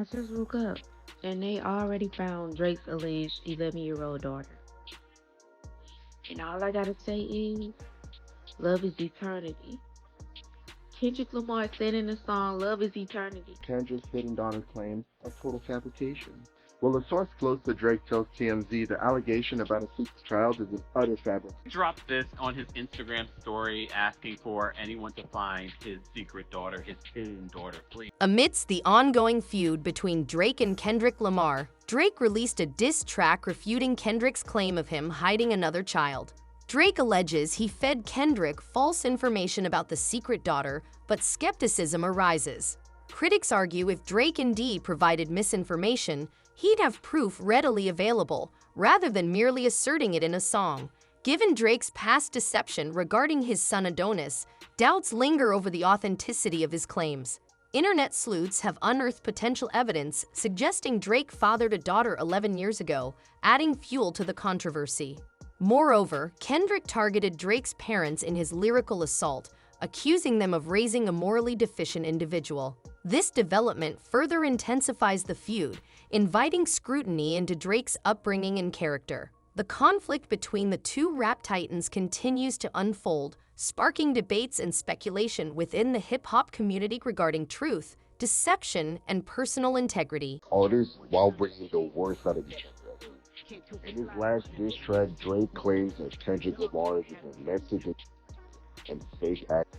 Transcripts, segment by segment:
I just woke up and they already found Drake's alleged 11-year-old daughter. And all I gotta say is, love is eternity. Kendrick Lamar said in the song, love is eternity. Kendrick's hidden daughter claims of total fabrication. Well, a source close to Drake tells TMZ the allegation about a sixth child is an utter fabric. He dropped this on his Instagram story asking for anyone to find his secret daughter, his hidden daughter, please. Amidst the ongoing feud between Drake and Kendrick Lamar, Drake released a diss track refuting Kendrick's claim of him hiding another child. Drake alleges he fed Kendrick false information about the secret daughter, but skepticism arises. Critics argue if Drake indeed provided misinformation, he'd have proof readily available, rather than merely asserting it in a song. Given Drake's past deception regarding his son Adonis, doubts linger over the authenticity of his claims. Internet sleuths have unearthed potential evidence suggesting Drake fathered a daughter 11 years ago, adding fuel to the controversy. Moreover, Kendrick targeted Drake's parents in his lyrical assault, accusing them of raising a morally deficient individual. This development further intensifies the feud, inviting scrutiny into Drake's upbringing and character. The conflict between the two rap titans continues to unfold, sparking debates and speculation within the hip-hop community regarding truth, deception, and personal integrity. All this while bringing the worst out of each other. In his last diss track, Drake claims that Kendrick Lamar is a message and fake act,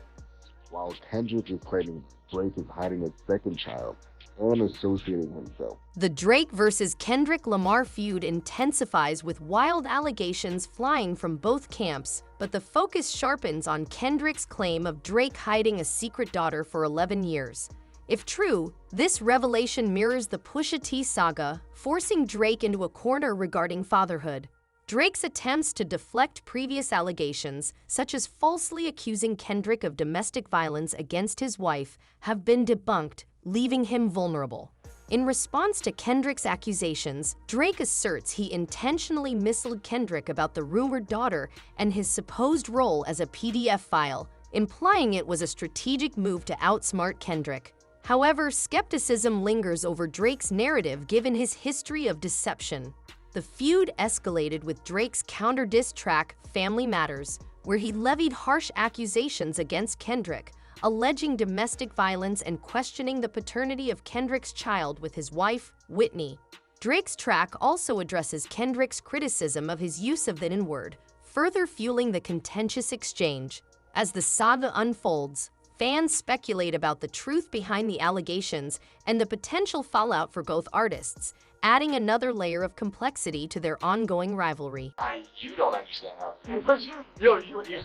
while Kendrick is claiming Drake is hiding a second child and associating himself. The Drake versus Kendrick Lamar feud intensifies with wild allegations flying from both camps, but the focus sharpens on Kendrick's claim of Drake hiding a secret daughter for 11 years. If true, this revelation mirrors the Pusha T saga, forcing Drake into a corner regarding fatherhood. Drake's attempts to deflect previous allegations, such as falsely accusing Kendrick of domestic violence against his wife, have been debunked, leaving him vulnerable. In response to Kendrick's accusations, Drake asserts he intentionally misled Kendrick about the rumored daughter and his supposed role as a PDF file, implying it was a strategic move to outsmart Kendrick. However, skepticism lingers over Drake's narrative given his history of deception. The feud escalated with Drake's counter-diss track, Family Matters, where he levied harsh accusations against Kendrick, alleging domestic violence and questioning the paternity of Kendrick's child with his wife, Whitney. Drake's track also addresses Kendrick's criticism of his use of the N-word, further fueling the contentious exchange. As the saga unfolds, fans speculate about the truth behind the allegations and the potential fallout for both artists, adding another layer of complexity to their ongoing rivalry. You don't understand how. Because you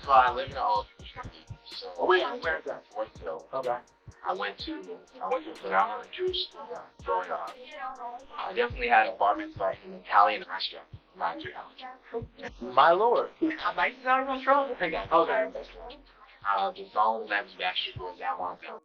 I live in a home. So where's that? Okay. I went to phenomenal juice growing up. I definitely had apartments like an Italian restaurant. My lord. I might not even strong. Okay.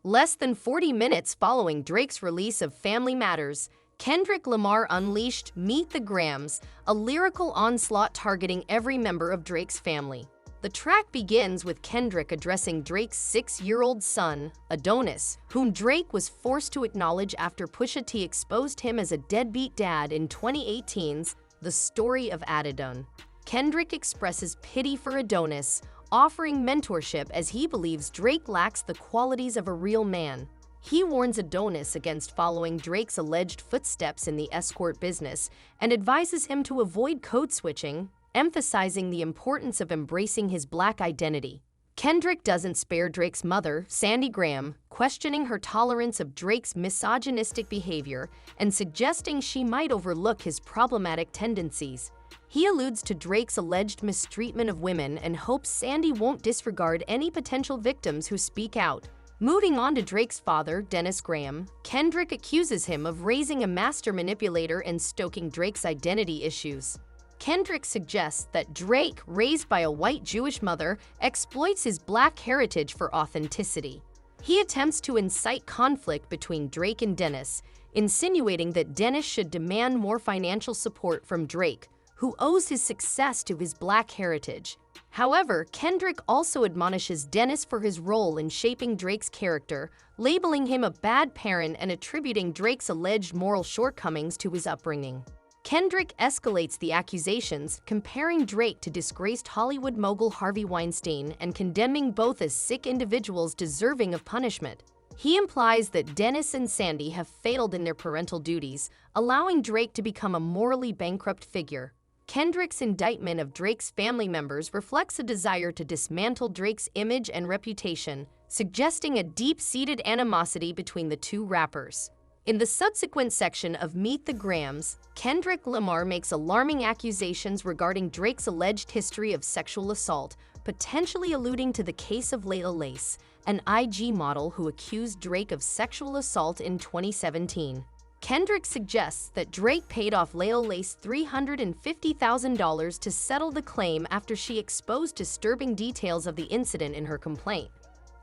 Less than 40 minutes following Drake's release of Family Matters, Kendrick Lamar unleashed Meet the Grams, a lyrical onslaught targeting every member of Drake's family. The track begins with Kendrick addressing Drake's 6-year-old son, Adonis, whom Drake was forced to acknowledge after Pusha T exposed him as a deadbeat dad in 2018's The Story of Adidon. Kendrick expresses pity for Adonis, offering mentorship as he believes Drake lacks the qualities of a real man. He warns Adonis against following Drake's alleged footsteps in the escort business and advises him to avoid code switching, emphasizing the importance of embracing his Black identity. Kendrick doesn't spare Drake's mother, Sandy Graham, questioning her tolerance of Drake's misogynistic behavior and suggesting she might overlook his problematic tendencies. He alludes to Drake's alleged mistreatment of women and hopes Sandy won't disregard any potential victims who speak out. Moving on to Drake's father, Dennis Graham, Kendrick accuses him of raising a master manipulator and stoking Drake's identity issues. Kendrick suggests that Drake, raised by a white Jewish mother, exploits his Black heritage for authenticity. He attempts to incite conflict between Drake and Dennis, insinuating that Dennis should demand more financial support from Drake, who owes his success to his Black heritage. However, Kendrick also admonishes Dennis for his role in shaping Drake's character, labeling him a bad parent and attributing Drake's alleged moral shortcomings to his upbringing. Kendrick escalates the accusations, comparing Drake to disgraced Hollywood mogul Harvey Weinstein and condemning both as sick individuals deserving of punishment. He implies that Dennis and Sandy have failed in their parental duties, allowing Drake to become a morally bankrupt figure. Kendrick's indictment of Drake's family members reflects a desire to dismantle Drake's image and reputation, suggesting a deep-seated animosity between the two rappers. In the subsequent section of Meet the Grams, Kendrick Lamar makes alarming accusations regarding Drake's alleged history of sexual assault, potentially alluding to the case of Layla Lace, an IG model who accused Drake of sexual assault in 2017. Kendrick suggests that Drake paid off Layla Lace $350,000 to settle the claim after she exposed disturbing details of the incident in her complaint.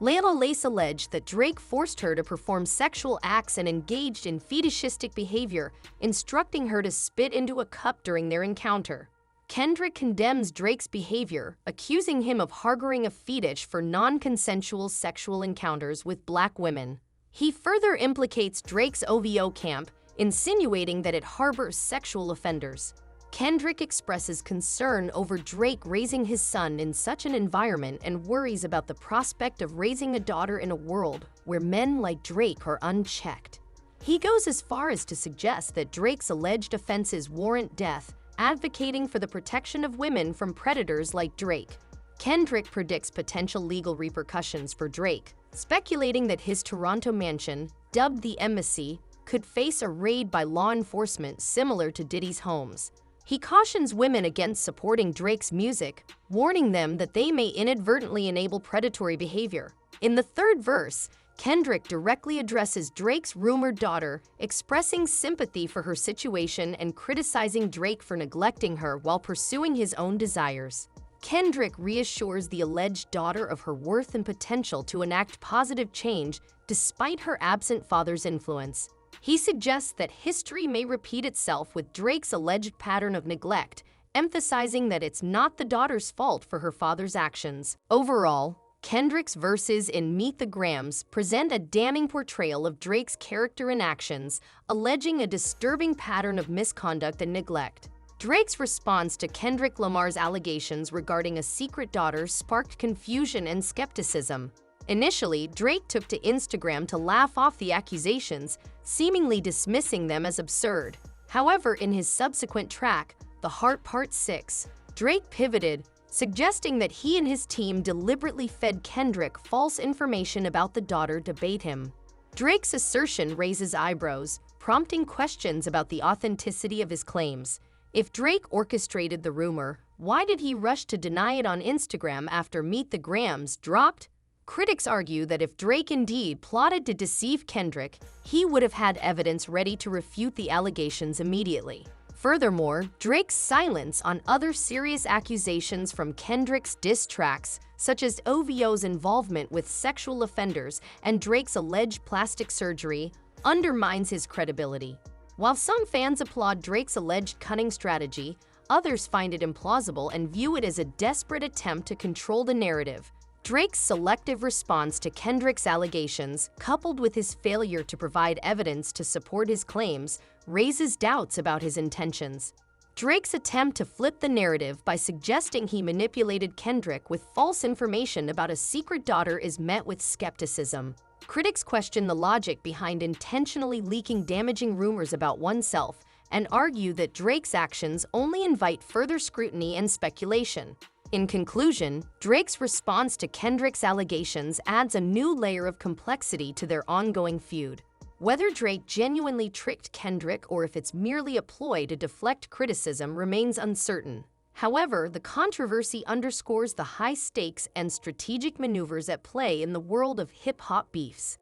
Layla Lace alleged that Drake forced her to perform sexual acts and engaged in fetishistic behavior, instructing her to spit into a cup during their encounter. Kendrick condemns Drake's behavior, accusing him of harboring a fetish for non-consensual sexual encounters with black women. He further implicates Drake's OVO camp, insinuating that it harbors sexual offenders. Kendrick expresses concern over Drake raising his son in such an environment and worries about the prospect of raising a daughter in a world where men like Drake are unchecked. He goes as far as to suggest that Drake's alleged offenses warrant death, advocating for the protection of women from predators like Drake. Kendrick predicts potential legal repercussions for Drake, speculating that his Toronto mansion, dubbed the Embassy, could face a raid by law enforcement similar to Diddy's homes. He cautions women against supporting Drake's music, warning them that they may inadvertently enable predatory behavior. In the third verse, Kendrick directly addresses Drake's rumored daughter, expressing sympathy for her situation and criticizing Drake for neglecting her while pursuing his own desires. Kendrick reassures the alleged daughter of her worth and potential to enact positive change despite her absent father's influence. He suggests that history may repeat itself with Drake's alleged pattern of neglect, emphasizing that it's not the daughter's fault for her father's actions. Overall, Kendrick's verses in Meet the Grams present a damning portrayal of Drake's character and actions, alleging a disturbing pattern of misconduct and neglect. Drake's response to Kendrick Lamar's allegations regarding a secret daughter sparked confusion and skepticism. Initially, Drake took to Instagram to laugh off the accusations, seemingly dismissing them as absurd. However, in his subsequent track, The Heart Part 6, Drake pivoted, suggesting that he and his team deliberately fed Kendrick false information about the daughter to bait him. Drake's assertion raises eyebrows, prompting questions about the authenticity of his claims. If Drake orchestrated the rumor, why did he rush to deny it on Instagram after Meet the Grams dropped? Critics argue that if Drake indeed plotted to deceive Kendrick, he would have had evidence ready to refute the allegations immediately. Furthermore, Drake's silence on other serious accusations from Kendrick's diss tracks, such as OVO's involvement with sexual offenders and Drake's alleged plastic surgery, undermines his credibility. While some fans applaud Drake's alleged cunning strategy, others find it implausible and view it as a desperate attempt to control the narrative. Drake's selective response to Kendrick's allegations, coupled with his failure to provide evidence to support his claims, raises doubts about his intentions. Drake's attempt to flip the narrative by suggesting he manipulated Kendrick with false information about a secret daughter is met with skepticism. Critics question the logic behind intentionally leaking damaging rumors about oneself and argue that Drake's actions only invite further scrutiny and speculation. In conclusion, Drake's response to Kendrick's allegations adds a new layer of complexity to their ongoing feud. Whether Drake genuinely tricked Kendrick or if it's merely a ploy to deflect criticism remains uncertain. However, the controversy underscores the high stakes and strategic maneuvers at play in the world of hip-hop beefs.